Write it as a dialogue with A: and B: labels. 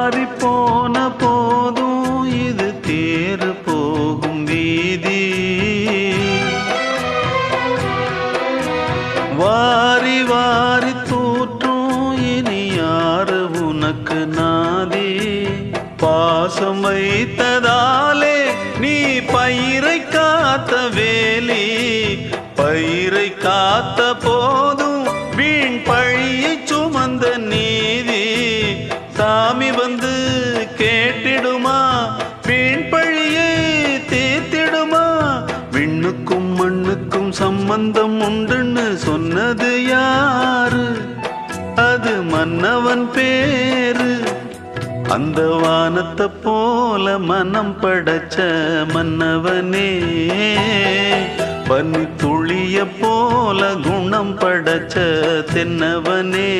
A: மாறி போன போதும் இது தேறு போகும் வீதி. வாரி வாரி தூற்றும் இனி யாரு உனக்கு நாதி. பாசம் வைத்ததாலே நீ பயிரை காத்த வேலி. பயிரை காத்த போதும் வீண் பழியை சுமந்த நீதி. சாமி வந்து கேட்டிடுமா, வீண் பழியை தீர்த்திடுமா. விண்ணுக்கும் மண்ணுக்கும் சம்பந்தம் உண்டுன்னு சொன்னது யாரு? அது மன்னவன் பேரு. அந்த வானத்தை போல மனம் படைச்ச மன்னவனே, பனி துளிய போல குணம் படைச்ச தென்னவனே.